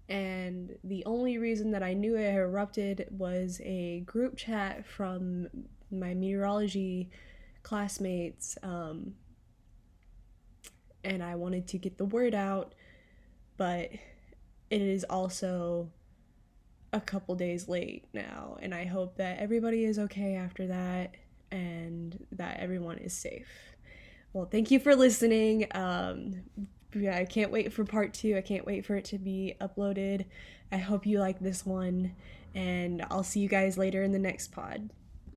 and the only reason that I knew it had erupted was a group chat from my meteorology classmates, and I wanted to get the word out, but it is also a couple days late now, and I hope that everybody is okay after that and that everyone is safe. Well, thank you for listening. Yeah, I can't wait for part 2. I can't wait for it to be uploaded. I hope you like this one, and I'll see you guys later in the next pod.